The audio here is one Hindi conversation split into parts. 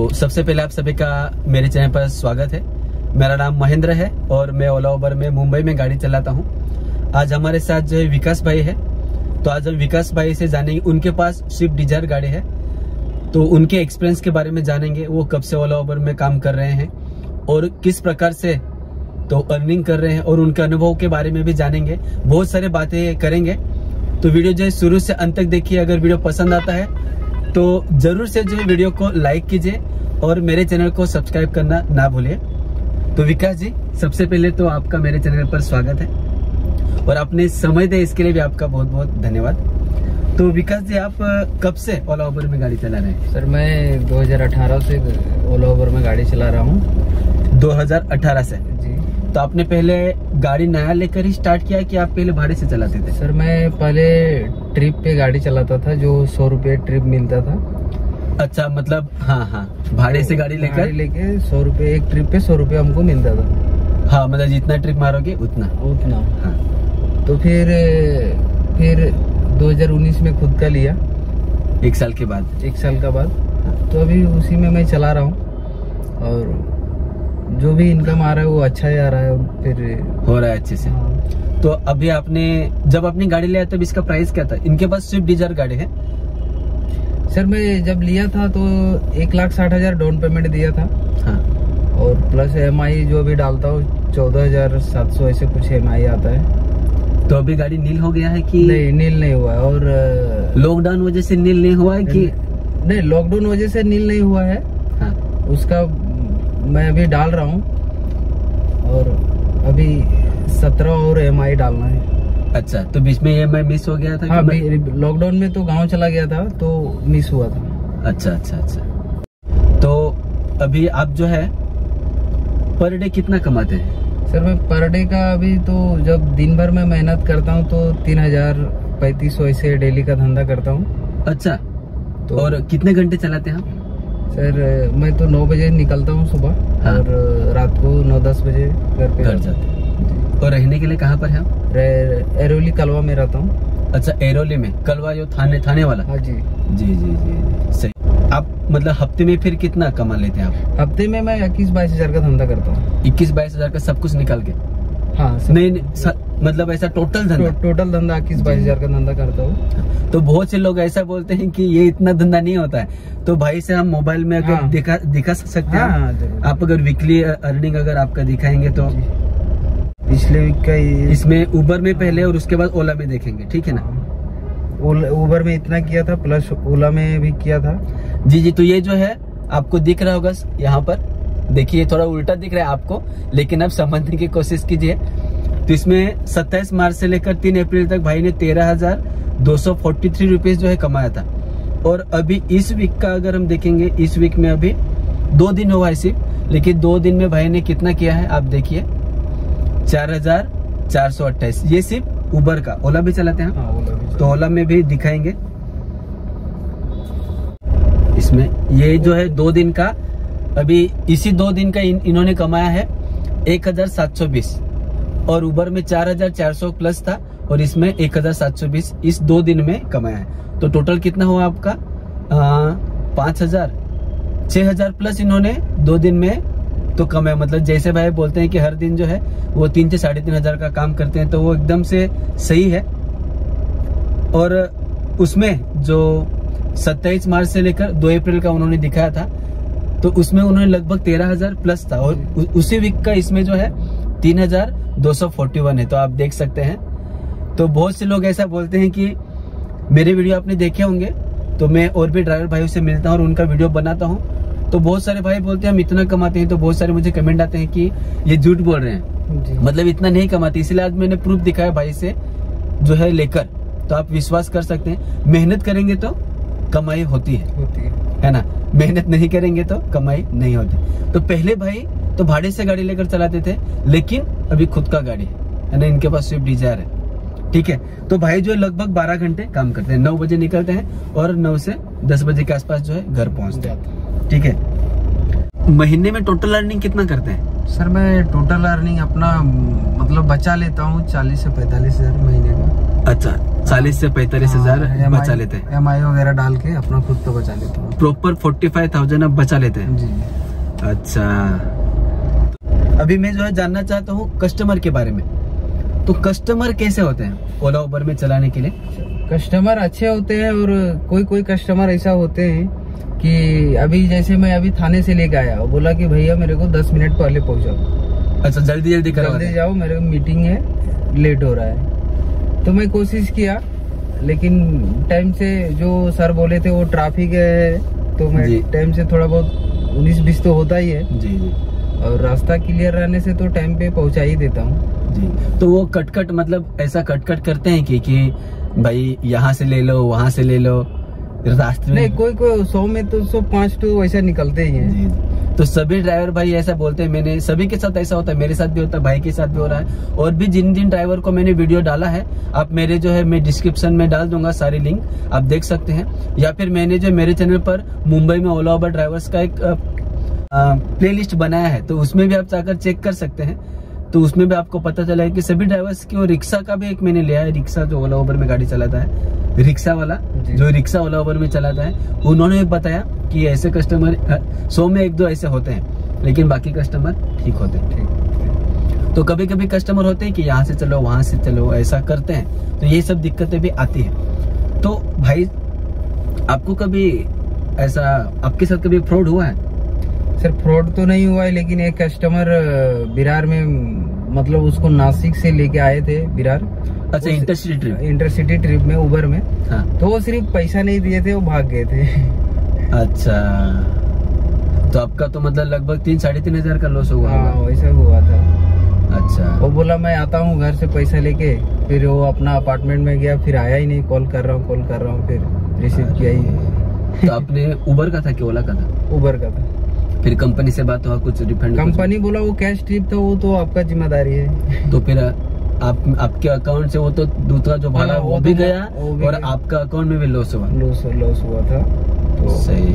तो सबसे पहले आप सभी का मेरे चैनल पर स्वागत है। मेरा नाम महेंद्र है और मैं ओला उबर में मुंबई में गाड़ी चलाता हूँ। आज हमारे साथ जो है विकास भाई है, तो आज हम विकास भाई से जानेंगे। उनके पास स्विफ्ट डिजायर गाड़ी है, तो उनके एक्सपीरियंस के बारे में जानेंगे। वो कब से ओला उबर में काम कर रहे हैं और किस प्रकार से तो अर्निंग कर रहे हैं, और उनके अनुभव के बारे में भी जानेंगे। बहुत सारे बातें करेंगे, तो वीडियो जो है शुरू से अंत तक देखिए। अगर वीडियो पसंद आता है तो जरूर से जो है वीडियो को लाइक कीजिए और मेरे चैनल को सब्सक्राइब करना ना भूलिए। तो विकास जी, सबसे पहले तो आपका मेरे चैनल पर स्वागत है और आपने समय दे इसके लिए भी आपका बहुत बहुत धन्यवाद। तो विकास जी, आप कब से ओला उबर में गाड़ी चला रहे हैं? सर मैं 2018 से ओला उबर में गाड़ी चला रहा हूँ। 2018 से जी। तो आपने पहले गाड़ी नया लेकर ही स्टार्ट किया कि आप पहले भाड़े से चलाते थे? सर मैं पहले ट्रिप पे गाड़ी चलाता था, जो 100 रुपये ट्रिप मिलता था। अच्छा, मतलब हाँ, भाड़े से गाड़ी लेके 100 रुपये एक ट्रिप पे 100 रुपये हमको मिलता था। हाँ, मतलब जितना ट्रिप मारोगे उतना। हाँ। तो फिर 2019 में खुद का लिया, 1 साल के बाद। 1 साल का बाद। तो अभी उसी में मैं चला रहा हूँ और जो भी इनकम आ रहा है वो अच्छा ही आ रहा है, फिर हो रहा है अच्छे से। हाँ। तो अभी आपने जब अपनी गाड़ी लिया तब इसका प्राइस क्या था? इनके पास स्विफ्ट डिजायर गाड़ी है। सर मैं जब लिया था तो 1,60,000 डाउन पेमेंट दिया था। हाँ। और प्लस EMI जो भी डालता हूँ 14,700 ऐसे कुछ EMI आता है। तो अभी गाड़ी नील हो गया है कि नहीं? नील नहीं हुआ है। और लॉकडाउन वजह से नील नहीं हुआ है कि नहीं? लॉकडाउन वजह से नील नहीं हुआ है। हाँ। उसका मैं अभी डाल रहा हूँ और अभी 17 और EMI डालना है। अच्छा, तो बीच में EMI मिस हो गया था? हाँ, लॉकडाउन में तो गांव चला गया था तो मिस हुआ था। अच्छा। तो अभी आप जो है पर डे कितना कमाते हैं? सर मैं पर डे का अभी तो जब दिन भर में मेहनत करता हूँ तो 3,000-3,500 ऐसे डेली का धंधा करता हूँ। अच्छा। तो और कितने घंटे चलाते हैं आप? सर मैं तो 9 बजे निकलता हूँ सुबह। हाँ। और रात को 9-10 बजे घर जाते हैं। और रहने के लिए कहाँ पर है आप? एरोली कलवा में रहता हूँ। अच्छा, एरोली में। कलवा जो थाने वाला? हाँ जी। जी, सही। आप मतलब हफ्ते में फिर कितना कमा लेते हैं आप? हफ्ते में मैं 21-22 हजार का धंधा करता हूँ। 21-22 हजार का सब कुछ निकाल के? हाँ। नहीं, मतलब ऐसा टोटल धंधा? टोटल धंधा 21-22 हजार का धंधा करता हूँ। तो बहुत से लोग ऐसा बोलते हैं कि ये इतना धंधा नहीं होता है, तो भाई से हम मोबाइल में अगर दिखा सकते हैं। हाँ, आप अगर वीकली अर्निंग अगर आपका दिखाएंगे तो पिछले वीक का इसमें उबर में पहले और उसके बाद ओला में देखेंगे, ठीक है ना? उबर में इतना किया था, प्लस ओला में भी किया था। जी। तो ये जो है आपको दिख रहा होगा यहाँ पर, देखिए थोड़ा उल्टा दिख रहा है आपको, लेकिन अब समझने की कोशिश कीजिए। तो इसमें 27 मार्च से लेकर 3 अप्रैल तक भाई ने 13,243 रुपये जो है कमाया था। और अभी इस वीक का अगर हम देखेंगे, इस वीक में अभी 2 दिन हुआ है सिर्फ, लेकिन 2 दिन में भाई ने कितना किया है आप देखिए, 4,428। ये सिर्फ उबर का। ओला भी चलाते हैं? हाँ, ओला भी। तो ओला में भी दिखाएंगे। इसमें ये जो है 2 दिन का, अभी इसी 2 दिन का इन्होंने कमाया है 1,720, और उबर में 4,400 प्लस था और इसमें 1,720 इस 2 दिन में कमाया है। तो टोटल कितना हुआ आपका? 6,000 प्लस इन्होंने 2 दिन में तो कमाया। मतलब जैसे भाई बोलते हैं कि हर दिन जो है वो 3 से 3,500 का काम करते हैं, तो वो एकदम से सही है। और उसमें जो 27 मार्च से लेकर 2 अप्रैल का उन्होंने दिखाया था, तो उसमें उन्होंने लगभग 13,000 प्लस था, और उसी वीक का इसमें जो है 3,241 है। तो आप देख सकते हैं। तो बहुत से लोग ऐसा बोलते हैं कि मेरे वीडियो आपने देखे होंगे, तो मैं और भी ड्राइवर भाइयों से मिलता हूँ और उनका वीडियो बनाता हूँ। तो बहुत सारे भाई बोलते हैं हम इतना कमाते हैं, तो बहुत सारे मुझे कमेंट आते हैं कि ये झूठ बोल रहे हैं, मतलब इतना नहीं कमाते। इसलिए आज मैंने प्रूफ दिखाया भाई से जो है लेकर, तो आप विश्वास कर सकते हैं। मेहनत करेंगे तो कमाई होती है ना? मेहनत नहीं करेंगे तो कमाई नहीं होती। तो पहले भाई तो भाड़े से गाड़ी लेकर चलाते थे, लेकिन अभी खुद का गाड़ी है ना, इनके पास स्विफ्ट डिजायर है, ठीक है। तो भाई जो है लगभग 12 घंटे काम करते हैं, 9 बजे निकलते हैं और 9 से 10 बजे के आसपास जो है घर पहुंचते हैं, ठीक है। महीने में टोटल अर्निंग कितना करते हैं? सर मैं टोटल अर्निंग अपना मतलब बचा लेता हूँ 40 से 45 हजार महीने का। अच्छा, 40 से 45,000 बचा लेते हैं। EMI वगैरह डाल के अपना खुद तो बचा लेते हैं। प्रॉपर 45,000 अब बचा लेते हैं जी। अच्छा, अभी मैं जो है जानना चाहता हूँ कस्टमर के बारे में। तो कस्टमर कैसे होते हैं ओला उबर में चलाने के लिए? कस्टमर अच्छे होते हैं, और कोई कोई कस्टमर ऐसा होते हैं कि अभी जैसे मैं अभी थाने से लेके आया, बोला कि भैया मेरे को 10 मिनट पहले पहुंचाओ। अच्छा, जल्दी जल्दी जाओ, मेरे को मीटिंग है, लेट हो रहा है। तो मैं कोशिश किया, लेकिन टाइम से जो सर बोले थे वो ट्रैफिक है, तो मैं टाइम से थोड़ा बहुत 19-20 तो होता ही है जी जी, और रास्ता क्लियर रहने से तो टाइम पे पहुंचा ही देता हूँ जी। तो वो कट मतलब ऐसा कट करते हैं कि भाई यहाँ से ले लो, वहाँ से ले लो, रास्ते में? नहीं, कोई 100 में तो 105 तो वैसा निकलते ही हैं। जी। तो सभी ड्राइवर भाई ऐसा बोलते हैं, मैंने सभी के साथ ऐसा होता है, मेरे साथ भी होता है, भाई के साथ भी हो रहा है। और भी जिन जिन ड्राइवर को मैंने वीडियो डाला है, आप मेरे जो है मैं डिस्क्रिप्शन में डाल दूंगा सारी लिंक, आप देख सकते हैं। या फिर मैंने जो मेरे चैनल पर मुंबई में ओला उबर ड्राइवर्स का एक प्लेलिस्ट बनाया है, तो उसमें भी आप जाकर चेक कर सकते हैं। तो उसमें भी आपको पता चला है कि सभी ड्राइवर्स की, और रिक्शा का भी एक मैंने लिया है, रिक्शा जो ओला उबर में गाड़ी चलाता है, रिक्शा वाला जो रिक्शा ओला उबर में चलाता है, उन्होंने भी बताया कि ऐसे कस्टमर 100 में 1-2 ऐसे होते हैं, लेकिन बाकी कस्टमर ठीक होते हैं। तो कभी कभी कस्टमर होते हैं कि यहाँ से चलो, वहां से चलो, ऐसा करते हैं, तो ये सब दिक्कतें भी आती है। तो भाई आपको कभी ऐसा, आपके साथ कभी फ्रॉड हुआ है? सर फ्रॉड तो नहीं हुआ है, लेकिन एक कस्टमर विरार में, मतलब उसको नासिक से लेके आए थे विरार। अच्छा, इंटरसिटी ट्रिप में उबर में। हाँ। तो वो सिर्फ पैसा नहीं दिए थे, वो भाग गए थे। अच्छा, तो आपका तो मतलब लगभग 3-3.5 हजार का लॉस हुआ? हाँ, वैसा हुआ था। अच्छा, वो बोला मैं आता हूँ घर से पैसा लेके, फिर वो अपना अपार्टमेंट में गया, फिर आया ही नहीं। कॉल कर रहा हूँ, फिर रिसीव किया ही। तो आपने उबर का था कि ओला का था? उबर का था। फिर कंपनी से बात हुआ, कुछ रिफंड? कंपनी बोला वो कैश ट्रिप था, वो तो आपका जिम्मेदारी है। तो फिर आपके अकाउंट से वो तो दूसरा जो भाड़ा वो भी गया, और आपका अकाउंट में भी लॉस हुआ था। तो सही।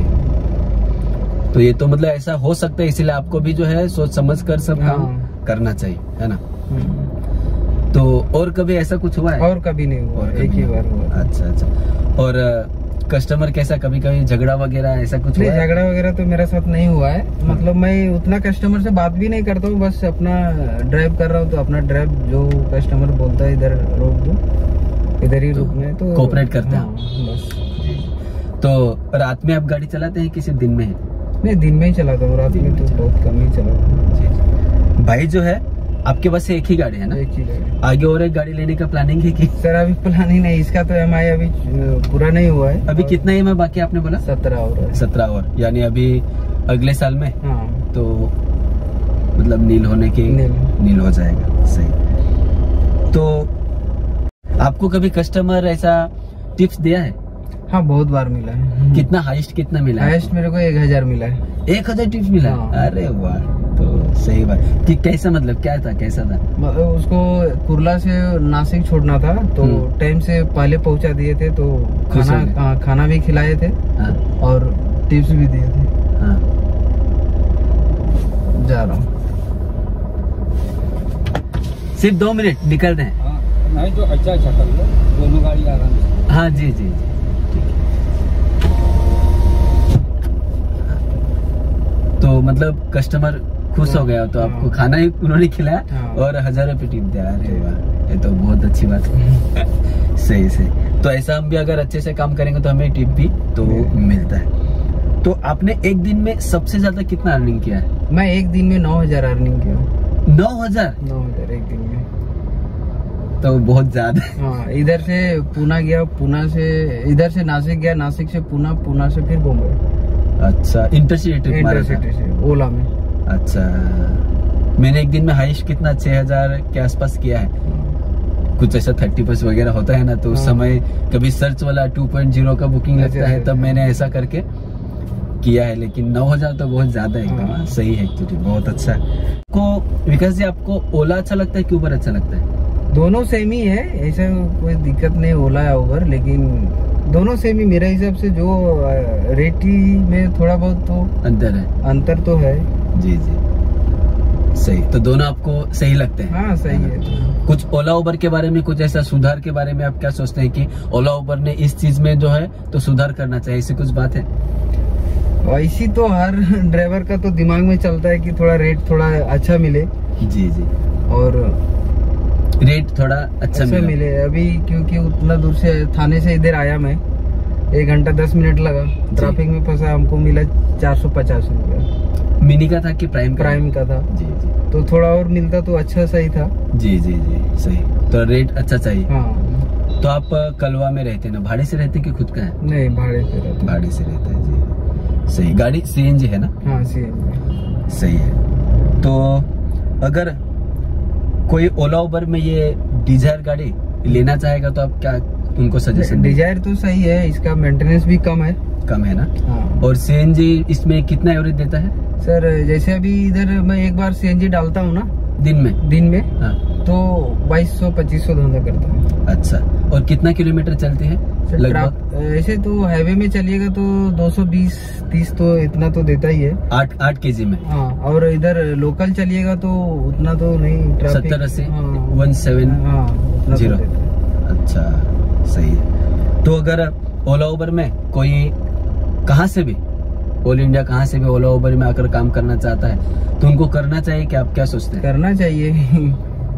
तो ये तो मतलब ऐसा हो सकता है, इसलिए आपको भी जो है सोच समझ कर सब काम करना चाहिए, है ना? तो और कभी ऐसा कुछ हुआ है? और कभी नहीं हुआ, एक ही बार हुआ। अच्छा। और कस्टमर कैसा, कभी कभी झगड़ा वगैरह ऐसा कुछ? नहीं, झगड़ा वगैरह तो मेरे साथ नहीं हुआ है। मतलब मैं उतना कस्टमर से बात भी नहीं करता हूँ, बस अपना ड्राइव कर रहा हूँ, तो अपना ड्राइव जो कस्टमर बोलता है इधर रोक दो, इधर ही रुकना, तो कोऑपरेट करते हैं बस। तो रात में आप गाड़ी चलाते हैं कि सिर्फ दिन में है? नहीं, दिन में ही चलाता हूँ, रात में तो बहुत कम ही चलाता हूँ। भाई जो है आपके पास से एक ही गाड़ी है ना? एक ही गाड़ी। आगे और एक गाड़ी लेने का प्लानिंग है कि? सर अभी प्लानिंग नहीं, इसका तो EMI अभी पूरा नहीं हुआ है। अभी कितना EMI बाकी आपने बोला? 17 और यानी अभी अगले साल में? हाँ। तो मतलब नील होने के नील हो जाएगा। सही। तो आपको कभी कस्टमर ऐसा टिप्स दिया है? हाँ, बहुत बार मिला है। कितना हाईएस्ट कितना मिला? हाईएस्ट मेरे को 1000 मिला है। 1000 टिप्स मिला? हाँ। अरे वाह, तो सही बात। कि कैसा, मतलब क्या था, कैसा था? उसको कुर्ला से नासिक छोड़ना था, तो टाइम से पहले पहुंचा दिए थे, तो खाना भी खिलाए थे। हाँ। और टिप्स भी दिए थे। हाँ। जा रहा हूँ, सिर्फ 2 मिनट निकलते हैं। हाँ, नहीं तो अच्छा कर लो, दोनों गाड़ी आराम से। हाँ जी जी, तो मतलब कस्टमर खुश हो गया, तो आपको खाना ही उन्होंने खिलाया और 1000 रुपये टिप दिया? अरे वाह, ये तो बहुत अच्छी बात है। सही। तो ऐसा हम भी अगर अच्छे से काम करेंगे तो हमें टिप भी तो मिलता है। तो आपने एक दिन में सबसे ज्यादा कितना अर्निंग किया है? मैं एक दिन में 9000 अर्निंग किया। 9000 एक दिन में, तो बहुत ज्यादा। हाँ, इधर से पुणे गया, पुणे से इधर से नासिक गया, नासिक से पुणे, पुणे से फिर बॉम्बे। अच्छा, इंटरसिटी से ओला में। अच्छा, मैंने एक दिन में हाईएस्ट कितना 6000 के आसपास किया है। कुछ ऐसा 30% वगैरह होता है ना, तो उस समय कभी सर्च वाला 2.0 का बुकिंग लगता है, तब मैंने ऐसा करके किया है। लेकिन 9000 तो बहुत ज्यादा है एकदम। सही है, एक्चुअली बहुत अच्छा है। को विकास जी, आपको ओला अच्छा लगता है कि उबर अच्छा लगता है? दोनों सेम ही है, ऐसा कोई दिक्कत नहीं ओला या उबर, लेकिन दोनों सेम ही मेरे हिसाब से। जो रेट में थोड़ा बहुत तो अंतर है। अंतर तो है। जी। सही, तो दोनों आपको सही लगते हैं? हाँ सही है। कुछ ओला उबर के बारे में कुछ ऐसा सुधार के बारे में आप क्या सोचते हैं कि ओला उबर ने इस चीज में जो है तो सुधार करना चाहिए, ऐसी कुछ बात है? ऐसी तो हर ड्राइवर का तो दिमाग में चलता है कि थोड़ा रेट थोड़ा अच्छा मिले। जी जी, और रेट थोड़ा अच्छा मिले। अभी क्योंकि उतना दूर से थाने से इधर आया मैं, 1 घंटा 10 मिनट लगा, ट्रैफिक में फंसा, हमको मिला 450 रुपया। मिनी का था कि प्राइम का था? जी जी, तो थोड़ा और मिलता तो अच्छा सही था। जी जी जी, सही, तो रेट अच्छा चाहिए। हाँ। तो आप कलवा में रहते हैं ना, भाड़े से रहते हैं कि खुद का है? नहीं, भाड़े से रहते। भाड़े से रहते हैं जी, सही। गाड़ी सीएनजी है ना? हाँ सीएनजी। सही है। तो अगर कोई ओला उबर में ये डिजायर गाड़ी लेना चाहेगा तो आप क्या उनको सजेशन? डिजायर तो सही है, इसका मेंटेनेंस भी कम है ना? हाँ। और सीएनजी इसमें कितना एवरेज देता है सर? जैसे अभी इधर मैं एक बार सीएनजी डालता हूँ ना दिन में हाँ। तो 2200-2500 धंधा करता है। अच्छा, और कितना किलोमीटर चलते हैं लगभग? ऐसे तो हाईवे में चलिएगा तो 220-30 तो इतना तो देता ही है, 8 kg में। हाँ, और इधर लोकल चलिएगा तो उतना तो नहीं, 70-80 हाँ, 170। अच्छा, सही है। तो अगर ओला उबर में कोई कहाँ से भी, ऑल इंडिया कहाँ से भी ओला उबर में आकर काम करना चाहता है तो उनको करना चाहिए कि आप क्या सोचते हैं? करना चाहिए।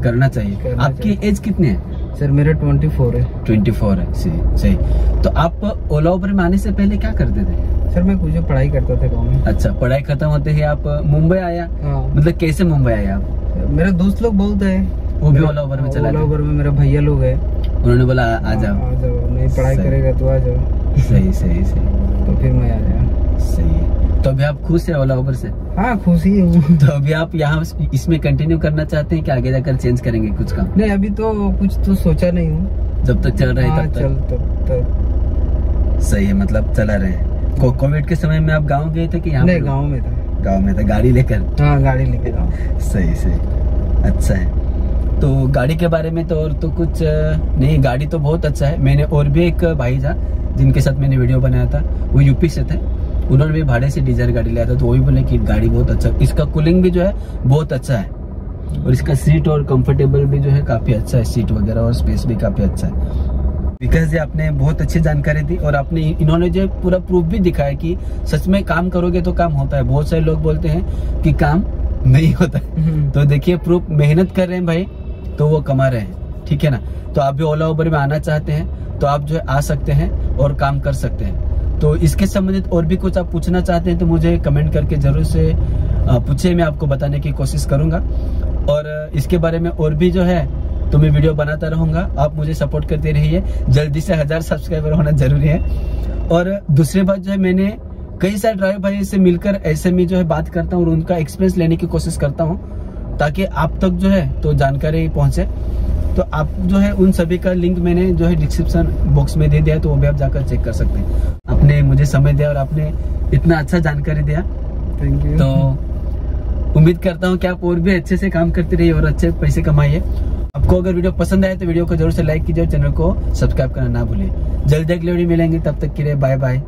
करना चाहिए। आपकी एज कितनी है? सर मेरा 24 है। 24 है, सही। तो आप ओला उबर में आने से पहले क्या करते थे? सर मैं कुछ पढ़ाई करता था गाँव में। अच्छा, पढ़ाई खत्म होते ही आप मुंबई आया? हाँ। मतलब कैसे मुंबई आया आप? मेरे दोस्त लोग बहुत है, वो भी ओला उबर में चला? ओला उबर में मेरा भैया लोग है, उन्होंने बोला आ जाओ। नहीं पढ़ाई करेगा तो आ जाओ। सही। तो फिर मैं आ गया। सही है। तो अभी आप खुश है ओला उबर से? हाँ खुश ही हूँ। तो अभी आप यहाँ इसमें कंटिन्यू करना चाहते हैं कि आगे जाकर चेंज करेंगे कुछ काम? नहीं, अभी तो कुछ तो सोचा नहीं हूँ। जब तक चल रहे हैं तब तक सही है, मतलब चला रहे हैं। कोविड के समय में आप गाँव गए थे कि यहाँ? नहीं, गाँव में था। गाँव में था, गाड़ी लेकर? हाँ, गाड़ी लेकर गाँव। सही, अच्छा है। तो गाड़ी के बारे में तो और तो कुछ नहीं, गाड़ी तो बहुत अच्छा है। मैंने और भी एक भाई था जिनके साथ मैंने वीडियो बनाया था, वो यूपी से थे, उन्होंने भी भाड़े से डिजायर गाड़ी लिया था, तो वो भी बोले कि गाड़ी बहुत अच्छा, इसका कूलिंग भी जो है बहुत अच्छा है, और इसका सीट और कंफर्टेबल भी जो है काफी अच्छा है, सीट वगैरह और स्पेस भी काफी अच्छा है। विकास जी, आपने बहुत अच्छी जानकारी दी और आपने इन्होंने जो पूरा प्रूफ भी दिखाया कि सच में काम करोगे तो काम होता है। बहुत सारे लोग बोलते हैं कि काम नहीं होता है, तो देखिए प्रूफ, मेहनत कर रहे हैं भाई तो वो कमा रहे हैं, ठीक है ना? तो आप भी ओला उबर में आना चाहते हैं तो आप जो है आ सकते हैं और काम कर सकते हैं। तो इसके संबंधित और भी कुछ आप पूछना चाहते हैं तो मुझे कमेंट करके जरूर से पूछे, मैं आपको बताने की कोशिश करूंगा। और इसके बारे में और भी जो है तो मैं वीडियो बनाता रहूंगा, आप मुझे सपोर्ट करते रहिए। जल्दी से 1000 सब्सक्राइबर होना जरूरी है। और दूसरी बात जो है, मैंने कई सारे ड्राइवर भाई से मिलकर ऐसे में जो है बात करता हूँ और उनका एक्सपीरियंस लेने की कोशिश करता हूँ ताकि आप तक जो है तो जानकारी पहुंचे। तो आप जो है उन सभी का लिंक मैंने जो है डिस्क्रिप्शन बॉक्स में दे दिया, तो वो भी आप जाकर चेक कर सकते हैं। आपने मुझे समय दिया और आपने इतना अच्छा जानकारी दिया, थैंक यू। तो उम्मीद करता हूँ कि आप और भी अच्छे से काम करते रहिए और अच्छे पैसे कमाइए। आपको अगर वीडियो पसंद आए तो वीडियो को जरूर से लाइक कीजिए और चैनल को सब्सक्राइब करना ना भूलिए। जल्दी अगले वीडियो मिलेंगे, तब तक के लिए बाय बाय।